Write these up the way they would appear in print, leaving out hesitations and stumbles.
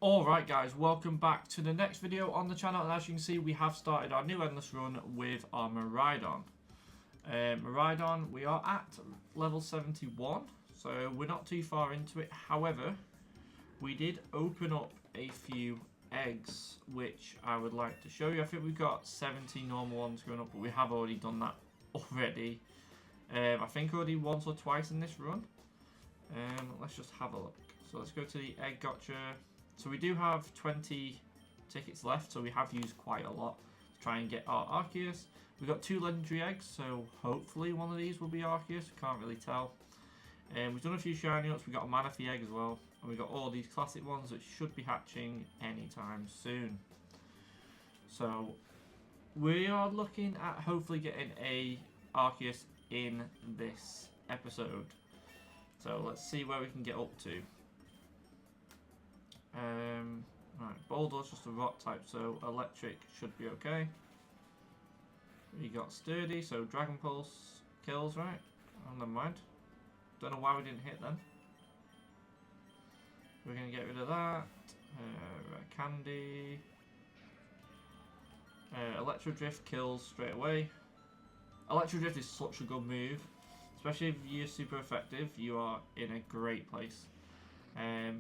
Alright guys, welcome back to the next video on the channel, and as you can see we have started our new endless run with our Miraidon. Miraidon, we are at level 71, so we're not too far into it. However, we did open up a few eggs which I would like to show you. I think we've got 70 normal ones going up, but we have already done that already. I think already once or twice in this run. Let's just have a look. So let's go to the egg gotcha. So we do have 20 tickets left, so we have used quite a lot to try and get our ARCEUS. We've got 2 legendary eggs, so hopefully one of these will be ARCEUS. Can't really tell. We've done a few shiny ups. We've got a Manaphy egg as well, and we've got all these classic ones that should be hatching anytime soon. So we are looking at hopefully getting a ARCEUS in this episode. So let's see where we can get up to. Right, Boulder's just a rock type, so electric should be okay. We got sturdy, so Dragon Pulse kills, right? Oh, never mind. Don't know why we didn't hit then. We're gonna get rid of that. Red Candy. Electro Drift kills straight away. Electro Drift is such a good move, especially if you're super effective. You are in a great place.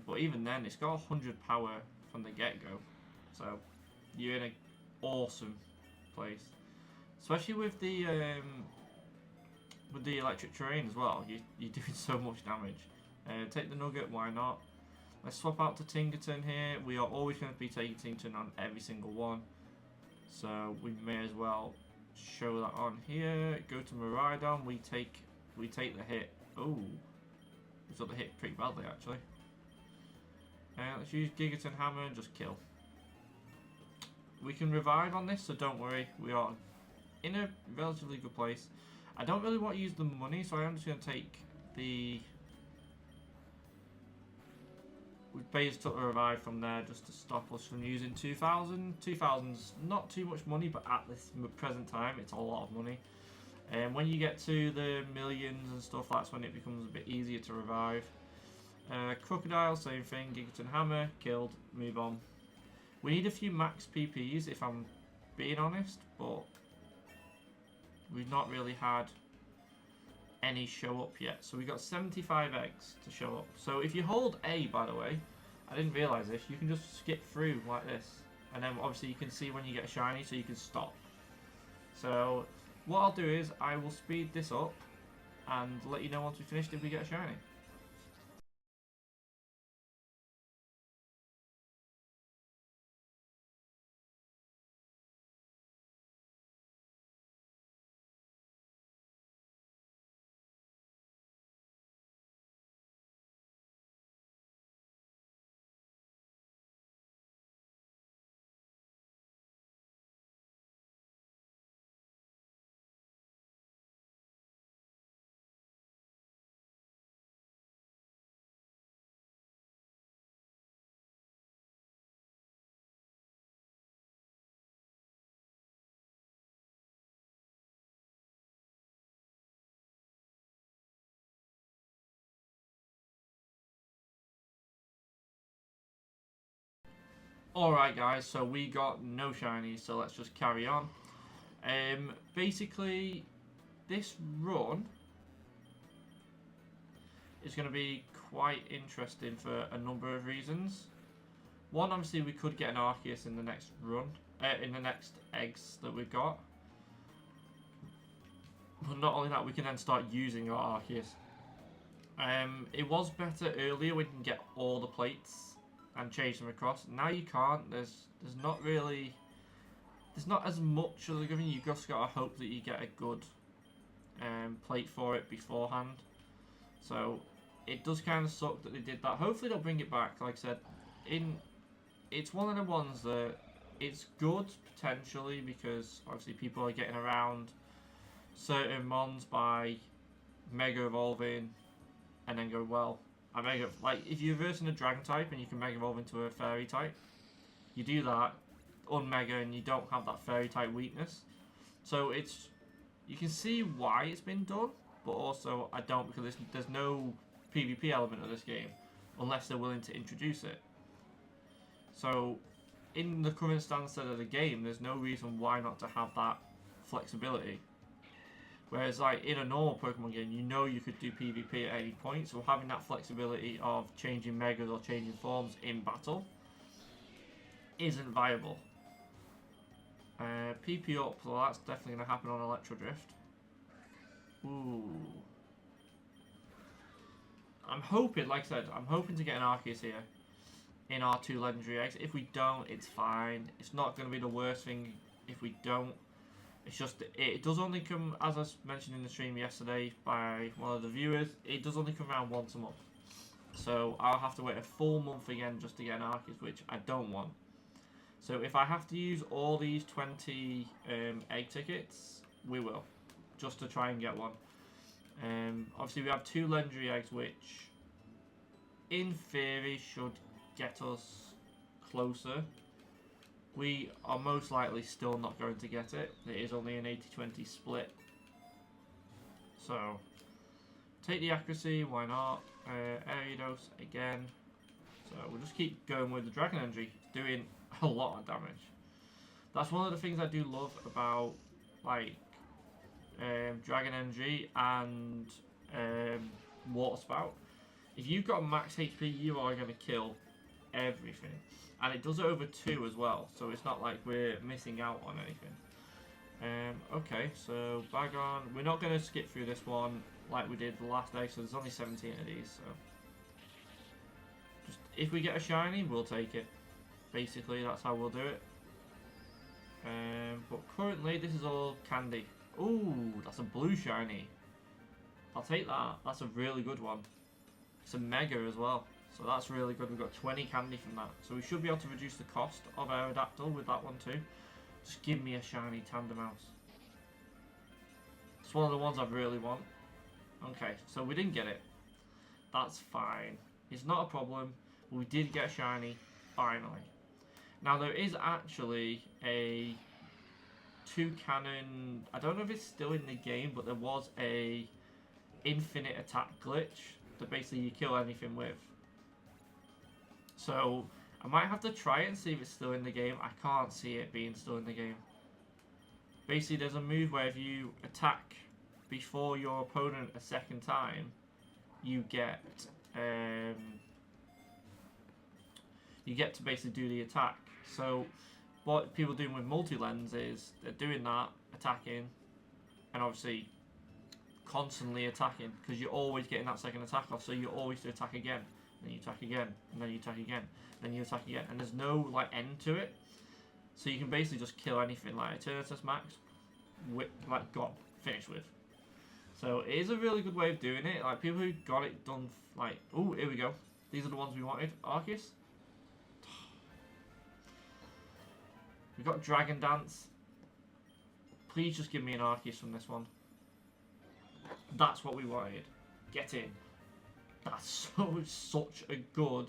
But even then, it's got 100 power from the get-go, so you're in an awesome place. Especially with the electric terrain as well, you're doing so much damage. Take the nugget, why not? Let's swap out to tinkaton here. We are always going to be taking tinkaton on every single one, so we may as well show that on here. Go to Miraidon. We take the hit. Oh, we took the hit pretty badly actually. Let's use Gigaton Hammer and just kill. We can revive on this, so don't worry. We are in a relatively good place. I don't really want to use the money, so I'm just going to take the... We basically took a revive from there just to stop us from using 2,000. 2,000's not too much money, but at this present time, it's a lot of money. And when you get to the millions and stuff, that's when it becomes a bit easier to revive. Crocodile, same thing. Gigaton Hammer, killed, move on. We need a few max PPs if I'm being honest, but we've not really had any show up yet. So we got 75 eggs to show up. So if you hold A, by the way, I didn't realise this, you can just skip through like this. And then obviously you can see when you get a shiny, so you can stop. So what I'll do is I will speed this up and let you know once we finished if we get a shiny. Alright guys, so we got no shinies, so let's just carry on. Basically, this run is going to be quite interesting for a number of reasons. One, obviously we could get an ARCEUS in the next run, in the next eggs that we've got. But not only that, we can then start using our ARCEUS. It was better earlier when you can get all the plates and change them across. Now you can't. There's not really, there's not as much as they're giving you. You've just got to hope that you get a good plate for it beforehand. So it does kind of suck that they did that. Hopefully they'll bring it back. Like I said, it's one of the ones that it's good potentially because obviously people are getting around certain mons by mega evolving and then go, well, I mega, like if you're versing a dragon type and you can mega evolve into a fairy type, you do that, unmega, and you don't have that fairy type weakness. So it's, you can see why it's been done, but also I don't, because there's no PvP element of this game unless they're willing to introduce it. So in the current stance of the game, there's no reason why not to have that flexibility. Whereas like in a normal Pokemon game, you know you could do PvP at any point, so having that flexibility of changing Megas or changing forms in battle isn't viable. PP up, so that's definitely going to happen on Electro Drift. Ooh. I'm hoping, like I said, I'm hoping to get an Arceus here in our 2 legendary eggs. If we don't, it's fine. It's not going to be the worst thing if we don't. It's just, it does only come, as I mentioned in the stream yesterday by one of the viewers, it does only come around once a month. So I'll have to wait a full month again just to get an Arceus, which I don't want. So if I have to use all these 20 egg tickets, we will, just to try and get one. Obviously we have 2 legendary eggs, which in theory should get us closer. We are most likely still not going to get it. It is only an 80-20 split. So take the accuracy, why not? ARCEUS again. So we'll just keep going with the Dragon Energy, doing a lot of damage. That's one of the things I do love about like Dragon Energy and Water Spout. If you've got max HP, you are going to kill everything. And it does it over 2 as well, so it's not like we're missing out on anything. Okay, so Bagon. We're not going to skip through this one like we did the last day, so there's only 17 of these. So just, if we get a shiny, we'll take it. Basically, that's how we'll do it. But currently, this is all candy. Ooh, that's a blue shiny. I'll take that. That's a really good one. It's a mega as well. So that's really good. We've got 20 candy from that. So we should be able to reduce the cost of our Adaptal with that one too. Just give me a shiny Tandemaus. It's one of the ones I really want. Okay, so we didn't get it. That's fine. It's not a problem. But we did get a shiny, finally. Now there is actually a 2-cannon, I don't know if it's still in the game, but there was a infinite attack glitch that basically you kill anything with. So I might have to try it and see if it's still in the game. I can't see it being still in the game. Basically there's a move where if you attack before your opponent a second time, you get to basically do the attack. So what people are doing with multi-lens is they're doing that, attacking, and obviously constantly attacking because you're always getting that second attack off, so you always do attack again, then you attack again, and then you attack again, then you attack again, and there's no like end to it. So you can basically just kill anything like Eternatus Max, like gone, finished with. So it is a really good way of doing it. Like people who got it done, like, oh, here we go. These are the ones we wanted. Arceus. We got Dragon Dance. Please just give me an Arceus from this one. That's what we wanted. Get in. That's such a good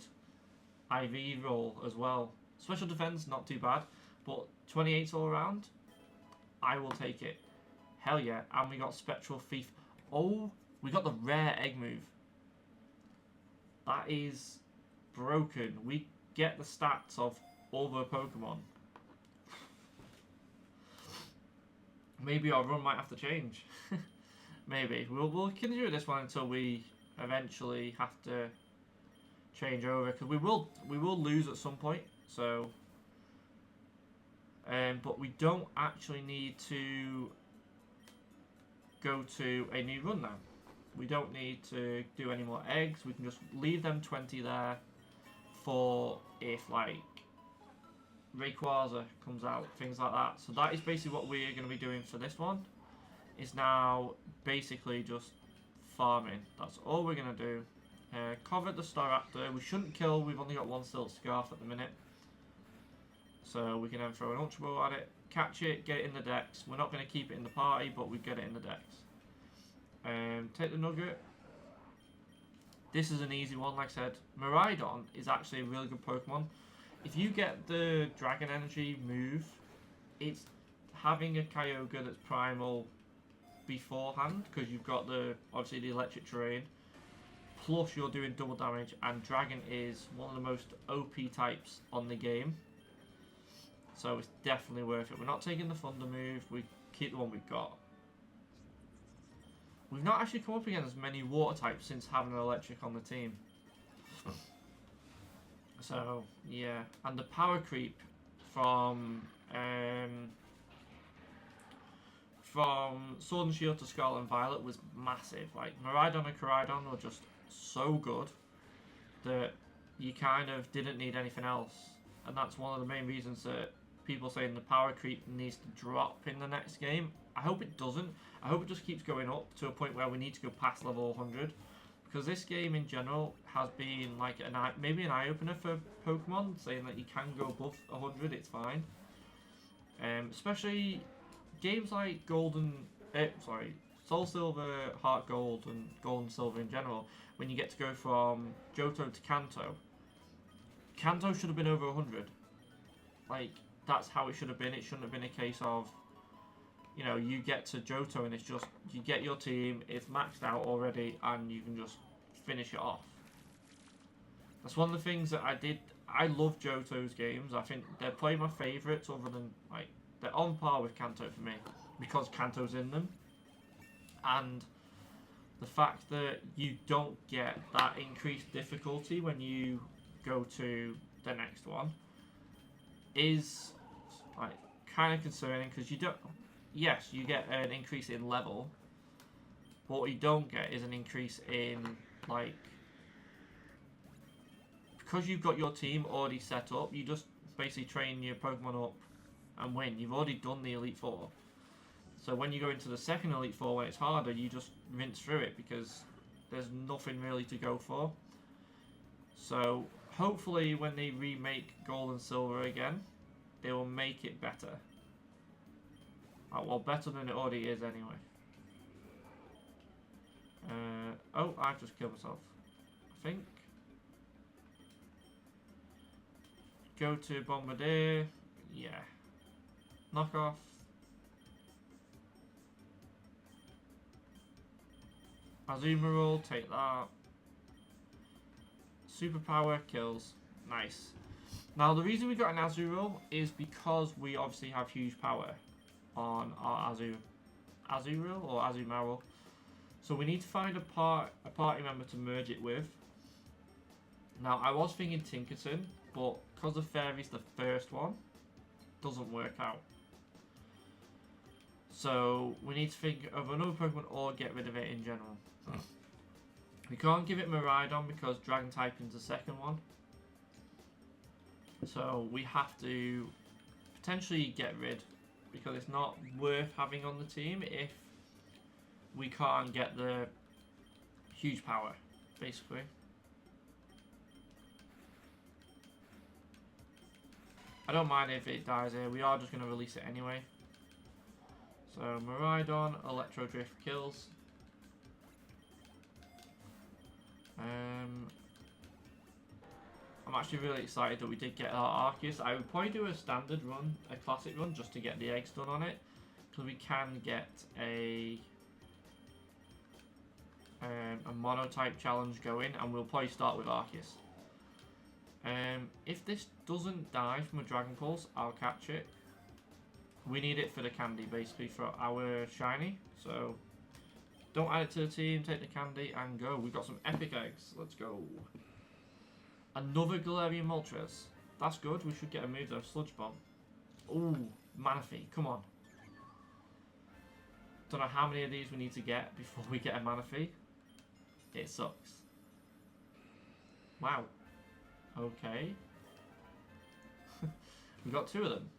IV roll as well. Special defense, not too bad. But 28 all around, I will take it. Hell yeah. And we got Spectral Thief. Oh, we got the rare egg move. That is broken. We get the stats of other Pokemon. Maybe our run might have to change. Maybe. We'll continue this one until we eventually have to change over, because we will lose at some point. So, but we don't actually need to go to a new run now. We don't need to do any more eggs. We can just leave them 20 there for if like Rayquaza comes out, things like that. So that is basically what we're going to be doing for this one. Is now basically just farming. That's all we're going to do. Covet the Staraptor. We shouldn't kill. We've only got one Silk Scarf at the minute. So we can then throw an Ultra Ball at it, catch it, get it in the decks. We're not going to keep it in the party, but we get it in the decks. Take the Nugget. This is an easy one, like I said. Miraidon is actually a really good Pokemon. If you get the Dragon Energy move, it's having a Kyogre that's primal beforehand, because you've got the obviously the electric terrain. plus you're doing double damage, and Dragon is one of the most OP types on the game. So it's definitely worth it. We're not taking the Thunder move, we keep the one we've got. We've not actually come up against many water types since having an electric on the team. So, yeah. And the power creep from Sword and Shield to Scarlet and Violet was massive. Like, Miraidon and Koraidon were just so good that you kind of didn't need anything else. And that's one of the main reasons that people saying the power creep needs to drop in the next game. I hope it doesn't. I hope it just keeps going up to a point where we need to go past level 100. Because this game in general has been like maybe an eye-opener for Pokemon, saying that you can go above 100, it's fine. Especially games like Soul Silver, Heart Gold, and Gold and Silver in general, when you get to go from Johto to Kanto. Kanto should have been over 100. Like, that's how it should have been. It shouldn't have been a case of, you know, you get to Johto and it's just, you get your team, it's maxed out already, and you can just finish it off. That's one of the things that I love Johto's games. I think they're probably my favourites, other than, like, they're on par with Kanto for me, because Kanto's in them. And the fact that you don't get that increased difficulty when you go to the next one is, like, kind of concerning, because you don't... Yes, you get an increase in level, but what you don't get is an increase in, like... Because you've got your team already set up, you just basically train your Pokemon up and win. You've already done the Elite Four. So when you go into the second Elite Four, when it's harder, you just rinse through it, because there's nothing really to go for. So hopefully when they remake Gold and Silver again, they will make it better. Well, better than it already is anyway. Oh, I've just killed myself, I think. Go to Bombardier. Yeah. Knock off. Azumarill, take that. Superpower kills. Nice. Now, the reason we got an Azumarill is because we obviously have huge power on our Azumarill or Azumarill. So we need to find a party member to merge it with. Now, I was thinking Tinkaton, but because the Fairy's the first one, doesn't work out. So we need to think of another Pokemon or get rid of it in general. We can't give it Miraidon because Dragon Typing's the second one. So we have to potentially get rid, because it's not worth having on the team if we can't get the huge power, basically. I don't mind if it dies here, we are just going to release it anyway. So Miraidon, Electro Drift kills. I'm actually really excited that we did get our Arceus. I would probably do a standard run, a classic run, just to get the eggs done on it, because we can get a mono-type challenge going, and we'll probably start with Arceus. If this doesn't die from a Dragon Pulse, I'll catch it. We need it for the candy, basically, for our shiny. So, don't add it to the team, take the candy, and go. We've got some epic eggs. Let's go. Another Galarian Moltres. That's good. We should get a move though. Sludge Bomb. Ooh, Manaphy. Come on. Don't know how many of these we need to get before we get a Manaphy. It sucks. Wow. Okay. We got two of them.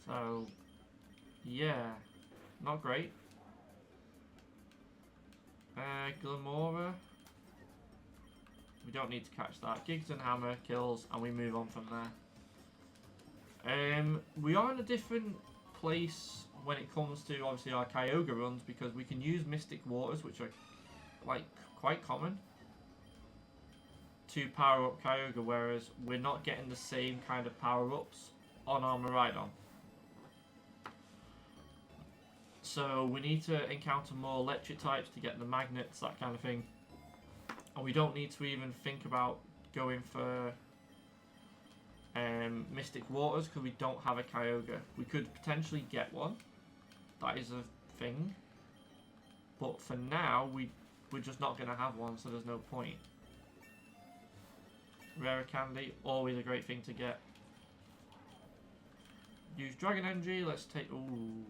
So, yeah. Not great. Glamora. We don't need to catch that. Gigs and Hammer kills, and we move on from there. We are in a different place when it comes to obviously our Kyogre runs, because we can use Mystic Waters, which are like quite common, to power up Kyogre, whereas we're not getting the same kind of power ups on our Miraidon. So we need to encounter more electric types to get the magnets, that kind of thing. And we don't need to even think about going for Mystic Waters because we don't have a Kyogre. We could potentially get one. That is a thing. But for now, we're just not going to have one, so there's no point. Rare Candy, always a great thing to get. Use Dragon Energy, let's take... Ooh.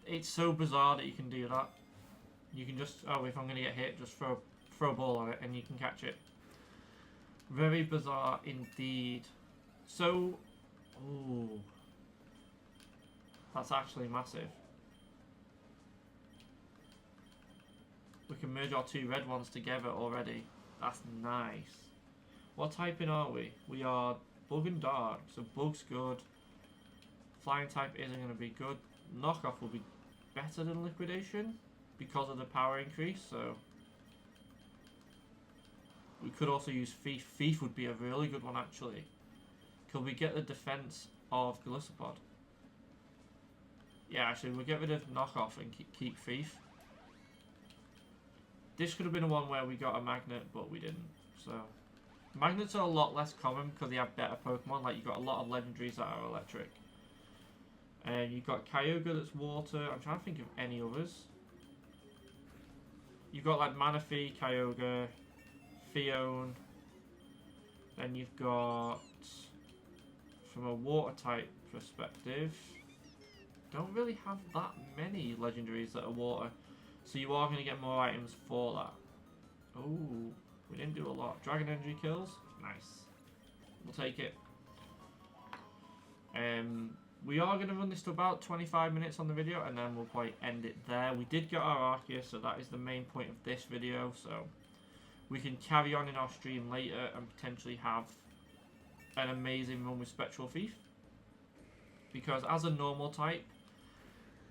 It's so bizarre that you can do that. You can just... Oh, if I'm going to get hit, just throw a ball on it and you can catch it. Very bizarre indeed. So... Ooh. That's actually massive. We can merge our two red ones together already. That's nice. What typing are we? We are Bug and Dark. So Bug's good. Flying type isn't going to be good. Knockoff will be better than Liquidation because of the power increase. So we could also use Thief. Thief would be a really good one actually. Could we get the defense of Golisopod? Yeah, actually we'll get rid of Knockoff and keep Thief. This could have been a one where we got a Magnet, but we didn't. So, Magnets are a lot less common because they have better Pokemon. Like, you've got a lot of legendaries that are electric. And you've got Kyogre that's water. I'm trying to think of any others. You've got, like, Manaphy, Kyogre, Fione. Then you've got, from a water type perspective, don't really have that many legendaries that are water. So you are going to get more items for that. Oh, we didn't do a lot. Dragon Energy kills. Nice. We'll take it. We are going to run this to about 25 minutes on the video and then we'll probably end it there. We did get our ARCEUS, so that is the main point of this video. So we can carry on in our stream later and potentially have an amazing run with Spectral Thief. Because as a normal type,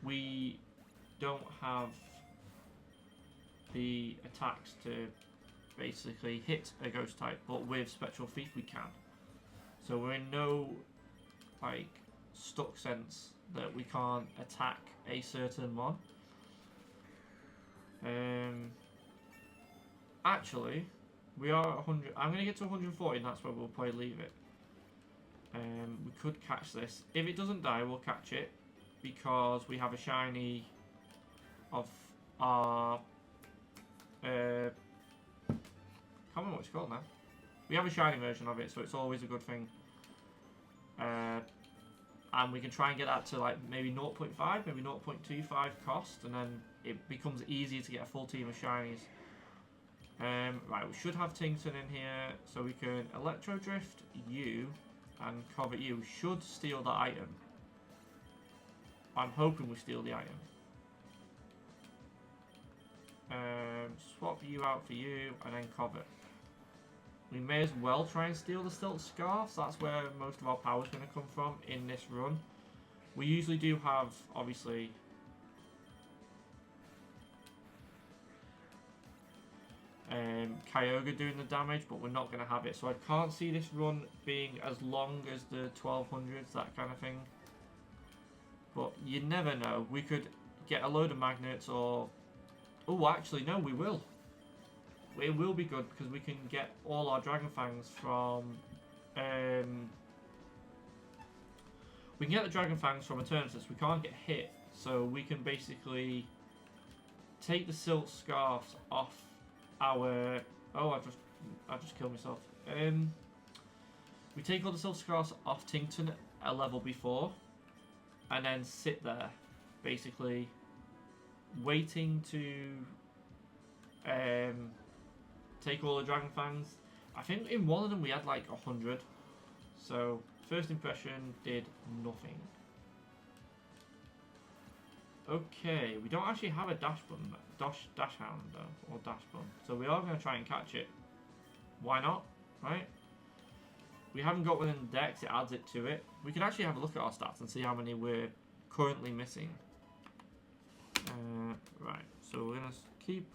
we don't have the attacks to basically hit a ghost type, but with Spectral Thief we can. So we're in no like stuck sense that we can't attack a certain one. Actually, we are at 100. I'm going to get to 140 and that's where we'll probably leave it. We could catch this. If it doesn't die, we'll catch it because we have a shiny of our I can't remember what it's called now. We have a shiny version of it, so it's always a good thing. And we can try and get that to like maybe 0.5, maybe 0.25 cost, and then it becomes easier to get a full team of shinies. Right, we should have Tinkaton in here, so we can Electro Drift you and Covet you. We should steal that item. I'm hoping we steal the item. Swap you out for you and then Covet. We may as well try and steal the Stilt Scarfs. That's where most of our power is going to come from in this run. We usually do have, obviously, Kyogre doing the damage, but we're not going to have it. So I can't see this run being as long as the 1200s, that kind of thing. But you never know. We could get a load of magnets or... Oh, actually, no, we will. It will be good because we can get all our Dragon Fangs from... we can get the Dragon Fangs from eternatus. We can't get hit, so we can basically take the Silt Scarfs off our... Oh, I just killed myself. We take all the Silt Scarfs off Tinkaton a level before, and then sit there, basically waiting to take all the Dragon Fangs. I think in one of them we had like 100. So first impression did nothing. Okay, we don't actually have a dash hound though, or dash bun. So we are going to try and catch it. Why not? Right? We haven't got one in the dex, it adds it to it. We can actually have a look at our stats and see how many we're currently missing. Right, so we're going to keep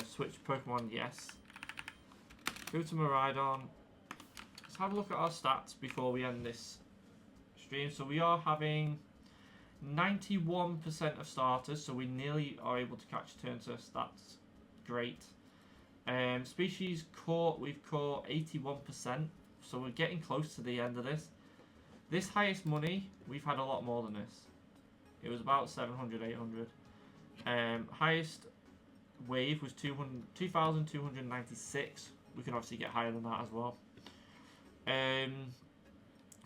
switch Pokemon, yes. Go to Miraidon. Let's have a look at our stats before we end this stream. So we are having 91% of starters, so we nearly are able to catch Eternatus. That's great. Species caught, we've caught 81%, so we're getting close to the end of this. This highest money, we've had a lot more than this. It was about 700, 800. Highest wave was 2,296. We can obviously get higher than that as well.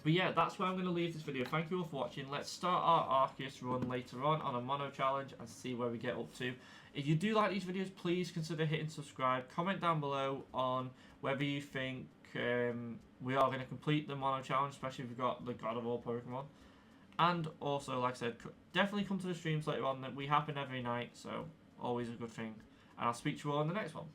But yeah, that's where I'm going to leave this video. Thank you all for watching. Let's start our ARCEUS run later on a mono challenge and see where we get up to. If you do like these videos, please consider hitting subscribe. Comment down below on whether you think we are going to complete the mono challenge, especially if we've got the God of all Pokemon. And also, like I said, definitely come to the streams later on. That we happen every night, so always a good thing. And I'll speak to you all in the next one.